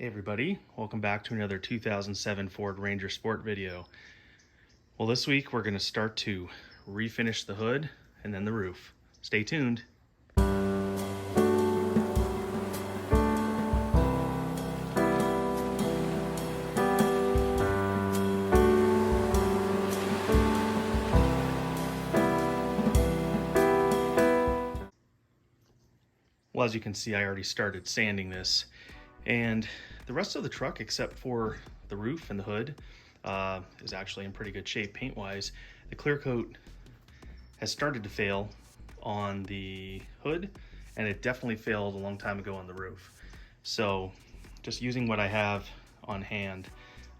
Hey everybody, welcome back to another 2007 Ford Ranger Sport video. Well, this week we're going to start to refinish the hood and then the roof. Stay tuned. Well, as you can see, I already started sanding this, and the rest of the truck, except for the roof and the hood, is actually in pretty good shape paint-wise. The clear coat has started to fail on the hood, and it definitely failed a long time ago on the roof. So just using what I have on hand,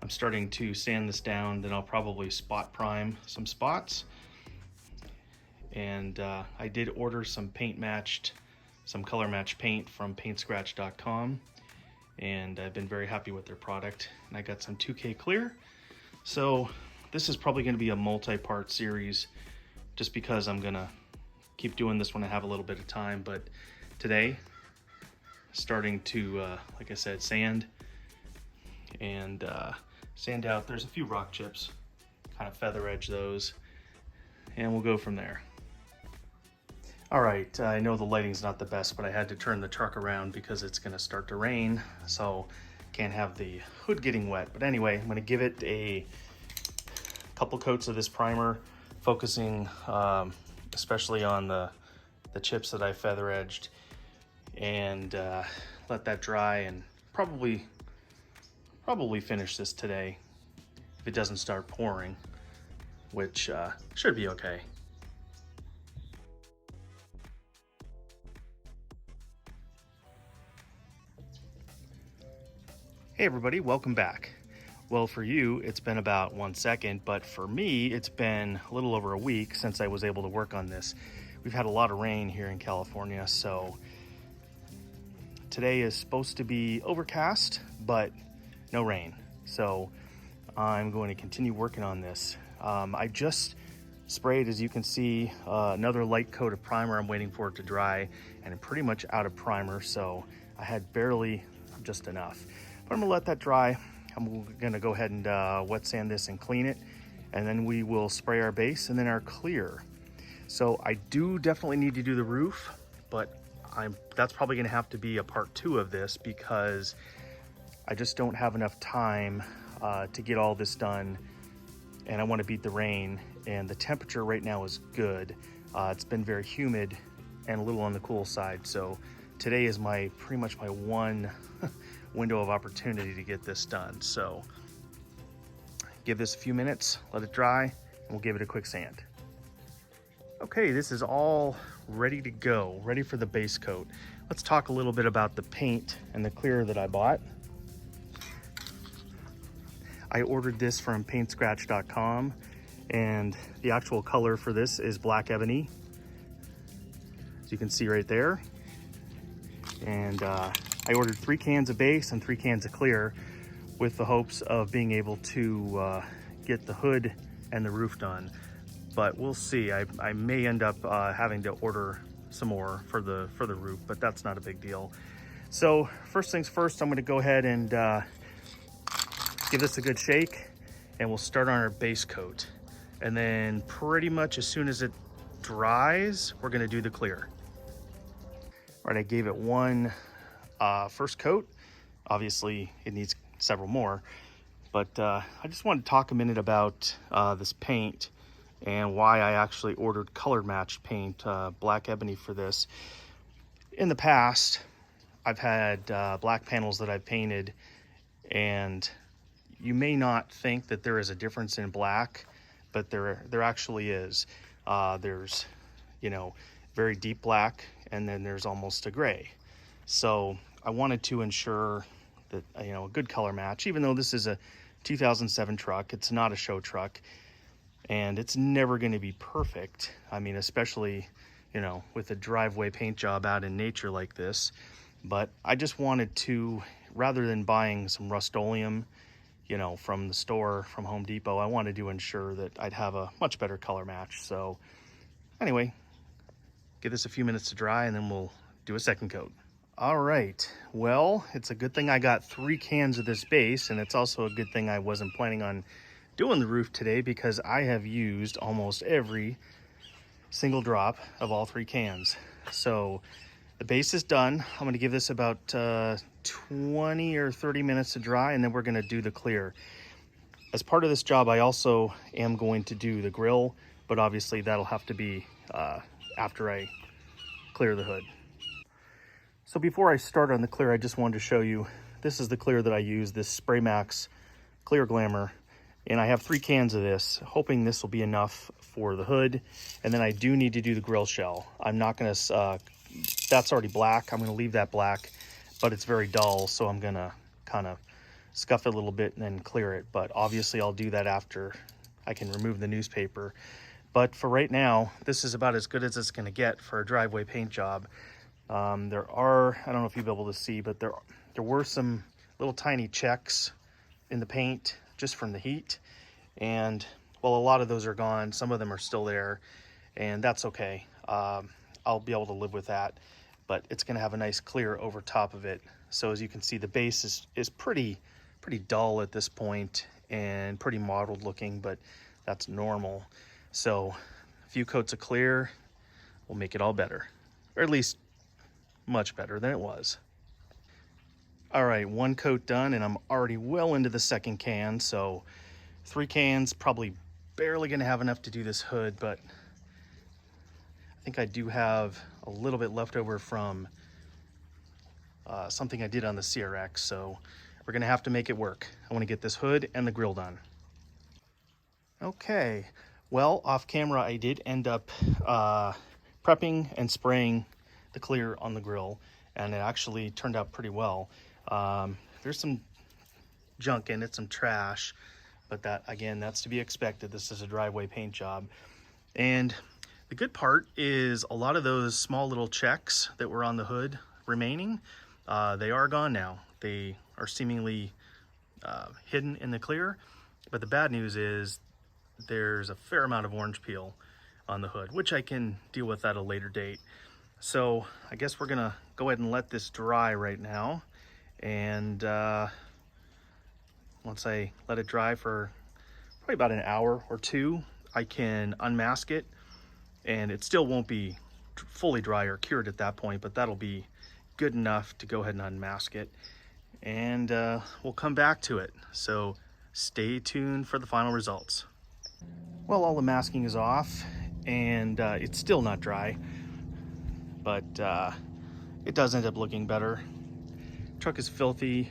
I'm starting to sand this down. Then I'll probably spot prime some spots. And I did order some color matched paint from paintscratch.com, and I've been very happy with their product. And I got some 2K clear. So this is probably going to be a multi-part series, just because I'm gonna keep doing this when I have a little bit of time. But today, starting to, like I said, sand and sand out. There's a few rock chips, kind of feather edge those, and we'll go from there. All right, I know the lighting's not the best, but I had to turn the truck around because it's gonna start to rain, so can't have the hood getting wet. But anyway, I'm gonna give it a couple coats of this primer, focusing especially on the chips that I feather edged, and let that dry, and probably finish this today if it doesn't start pouring, which should be okay. Hey everybody, welcome back. Well, for you, it's been about 1 second, but for me, it's been a little over a week since I was able to work on this. We've had a lot of rain here in California, so today is supposed to be overcast, but no rain. So I'm going to continue working on this. I just sprayed, as you can see, another light coat of primer. I'm waiting for it to dry, and I'm pretty much out of primer, so I had barely just enough. But I'm gonna let that dry. I'm gonna go ahead and wet sand this and clean it, and then we will spray our base and then our clear. So I do definitely need to do the roof, but that's probably gonna have to be a part 2 of this, because I just don't have enough time to get all this done, and I wanna beat the rain, and the temperature right now is good. It's been very humid and a little on the cool side, so today is pretty much my one window of opportunity to get this done. So give this a few minutes, let it dry, and we'll give it a quick sand. Okay, this is all ready to go, ready for the base coat. Let's talk a little bit about the paint and the clear that I bought. I ordered this from paintscratch.com, and the actual color for this is Black Ebony, as you can see right there. And I ordered 3 cans of base and 3 cans of clear, with the hopes of being able to get the hood and the roof done. But we'll see. I may end up having to order some more for the roof, but that's not a big deal. So first things first, I'm going to go ahead and give this a good shake, and we'll start on our base coat. And then pretty much as soon as it dries, we're going to do the clear. All right, I gave it one first coat. Obviously, it needs several more, but I just wanted to talk a minute about this paint and why I actually ordered color matched paint, Black Ebony, for this. In the past, I've had black panels that I've painted, and you may not think that there is a difference in black, but there actually is. There's, very deep black, and then there's almost a gray. So I wanted to ensure that, a good color match, even though this is a 2007 truck, it's not a show truck, and it's never going to be perfect. I mean, especially, with a driveway paint job out in nature like this. But I just wanted to, rather than buying some Rust-Oleum, from the store, from Home Depot, I wanted to ensure that I'd have a much better color match. So anyway, give this a few minutes to dry, and then we'll do a second coat. All right, well, it's a good thing I got 3 cans of this base, and it's also a good thing I wasn't planning on doing the roof today because I have used almost every single drop of all 3 cans. So the base is done. I'm gonna give this about 20 or 30 minutes to dry, and then we're gonna do the clear. As part of this job, I also am going to do the grill, but obviously that'll have to be after I clear the hood. So before I start on the clear, I just wanted to show you, this is the clear that I use, this Spray Max Clear Glamour. And I have 3 cans of this, hoping this will be enough for the hood. And then I do need to do the grill shell. I'm not gonna, that's already black. I'm gonna leave that black, but it's very dull. So I'm gonna kind of scuff it a little bit and then clear it. But obviously I'll do that after I can remove the newspaper. But for right now, this is about as good as it's gonna get for a driveway paint job. There are, I don't know if you'll be able to see, but there were some little tiny checks in the paint just from the heat. And well, a lot of those are gone. Some of them are still there, and that's okay. I'll be able to live with that, but it's gonna have a nice clear over top of it. So as you can see, the base is pretty dull at this point and pretty mottled looking, but that's normal. So a few coats of clear will make it all better, or at least much better than it was. All right, 1 coat done, and I'm already well into the 2nd can. So 3 cans, probably barely gonna have enough to do this hood, but I think I do have a little bit left over from something I did on the CRX. So we're gonna have to make it work. I wanna get this hood and the grill done. Okay, well, off camera, I did end up prepping and spraying the clear on the grill, and it actually turned out pretty well. There's some junk in it, some trash, but that, again, that's to be expected. This is a driveway paint job. And the good part is a lot of those small little checks that were on the hood remaining, they are gone now. They are seemingly hidden in the clear, but the bad news is there's a fair amount of orange peel on the hood, which I can deal with at a later date. So I guess we're gonna go ahead and let this dry right now. And once I let it dry for probably about an hour or 2, I can unmask it, and it still won't be fully dry or cured at that point, but that'll be good enough to go ahead and unmask it. And we'll come back to it. So stay tuned for the final results. Well, all the masking is off, and it's still not dry, but it does end up looking better. Truck is filthy,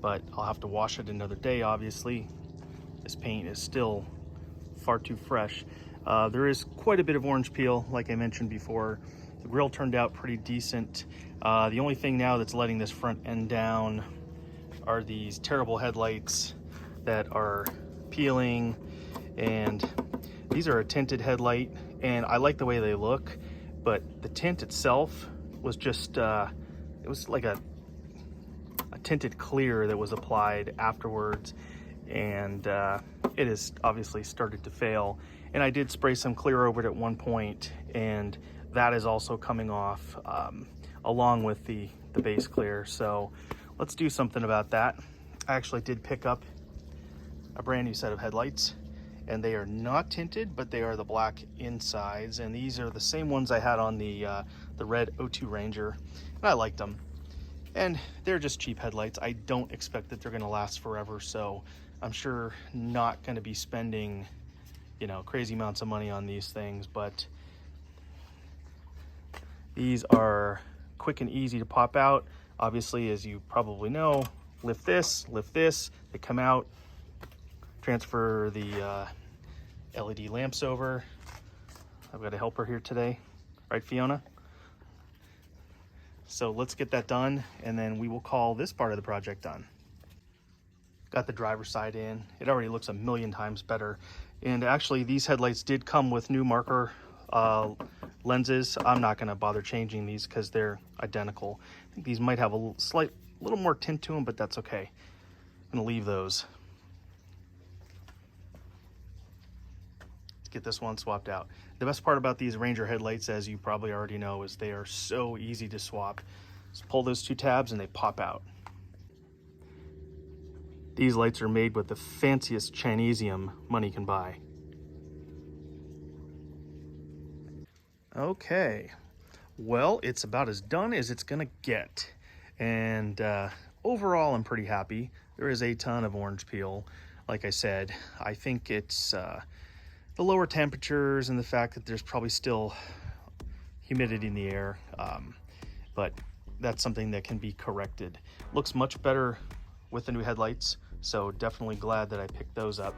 but I'll have to wash it another day, obviously. This paint is still far too fresh. There is quite a bit of orange peel, like I mentioned before. The grill turned out pretty decent. The only thing now that's letting this front end down are these terrible headlights that are peeling, and these are a tinted headlight, and I like the way they look, but the tint itself was just, it was like a tinted clear that was applied afterwards, and it has obviously started to fail. And I did spray some clear over it at one point, and that is also coming off along with the base clear. So let's do something about that. I actually did pick up a brand new set of headlights, and they are not tinted, but they are the black insides, and these are the same ones I had on the red O2 Ranger, and I liked them. And they're just cheap headlights. I don't expect that they're gonna last forever, so I'm sure not gonna be spending, you know, crazy amounts of money on these things, but these are quick and easy to pop out. Obviously, as you probably know, lift this, they come out, transfer the LED lamps over. I've got a helper here today, right, Fiona? So let's get that done, and then we will call this part of the project done. Got the driver's side in. It already looks a million times better. And actually, these headlights did come with new marker lenses. I'm not gonna bother changing these because they're identical. I think these might have a little more tint to them, but that's okay. I'm gonna leave those. Let's get this one swapped out. The best part about these Ranger headlights, as you probably already know, is they are so easy to swap. Just pull those two tabs and they pop out. These lights are made with the fanciest Chinesium money can buy. Okay, well, it's about as done as it's gonna get. And overall, I'm pretty happy. There is a ton of orange peel. Like I said, I think it's the lower temperatures and the fact that there's probably still humidity in the air, but that's something that can be corrected. Looks much better with the new headlights, so definitely glad that I picked those up.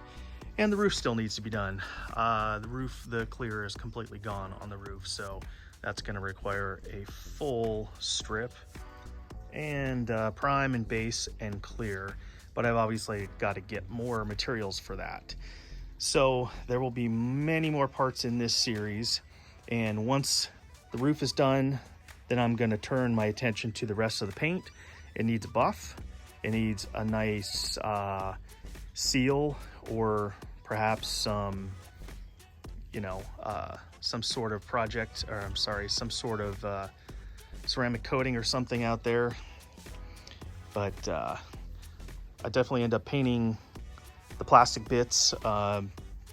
And the roof still needs to be done. The clear is completely gone on the roof, so that's gonna require a full strip and prime and base and clear, but I've obviously got to get more materials for that. So there will be many more parts in this series, and once the roof is done, then I'm gonna turn my attention to the rest of the paint. It needs a buff, it needs a nice seal, or perhaps some, some sort of project, or I'm sorry, some sort of ceramic coating or something out there. But I definitely end up painting the plastic bits.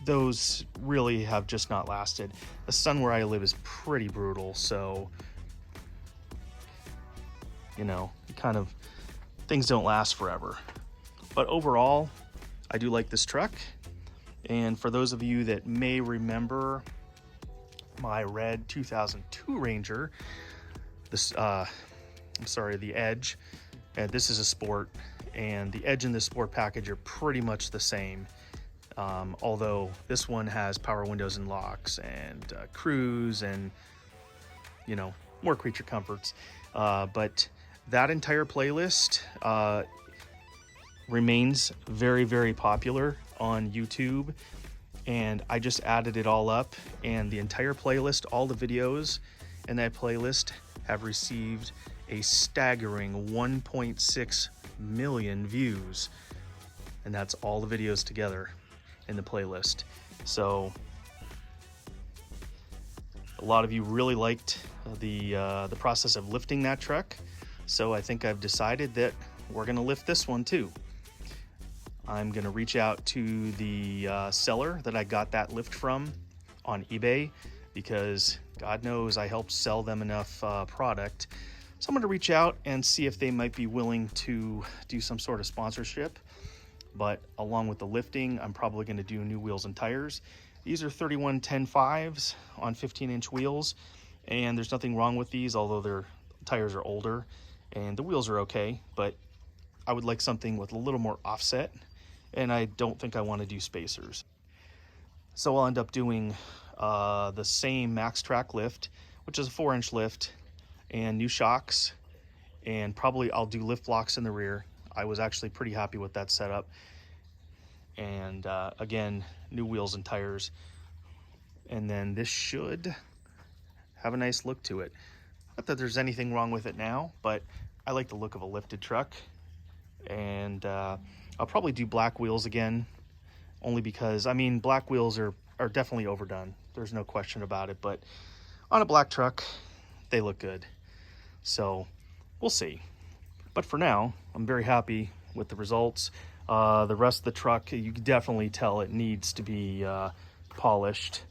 Those really have just not lasted. The sun where I live is pretty brutal, so kind of things don't last forever. But overall, I do like this truck. And for those of you that may remember my red 2002 Ranger, the Edge, and this is a Sport, and the Edge and the Sport package are pretty much the same, although this one has power windows and locks and cruise and more creature comforts, but that entire playlist remains very, very popular on YouTube, and I just added it all up, and the entire playlist, all the videos in that playlist have received a staggering 1.6 million views, and that's all the videos together in the playlist. So a lot of you really liked the process of lifting that truck, so I think I've decided that we're gonna lift this one too. I'm gonna reach out to the seller that I got that lift from on eBay, because God knows I helped sell them enough product. So I'm gonna reach out and see if they might be willing to do some sort of sponsorship. But along with the lifting, I'm probably gonna do new wheels and tires. These are 31-10-5s on 15-inch wheels, and there's nothing wrong with these, although their tires are older and the wheels are okay, but I would like something with a little more offset, and I don't think I want to do spacers. So I'll end up doing the same max track lift, which is a 4-inch lift, and new shocks, and probably I'll do lift blocks in the rear. I was actually pretty happy with that setup. And again, new wheels and tires. And then this should have a nice look to it. Not that there's anything wrong with it now, but I like the look of a lifted truck. And I'll probably do black wheels again, only because, I mean, black wheels are definitely overdone. There's no question about it, but on a black truck, they look good. So we'll see. But for now, I'm very happy with the results. The rest of the truck, you can definitely tell it needs to be polished.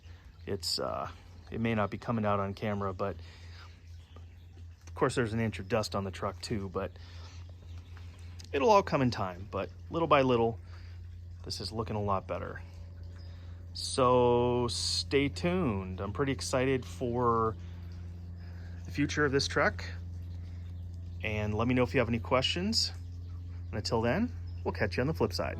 It may not be coming out on camera, but of course there's an inch of dust on the truck too, but it'll all come in time. But little by little, this is looking a lot better. So stay tuned. I'm pretty excited for the future of this truck. And let me know if you have any questions. And until then, we'll catch you on the flip side.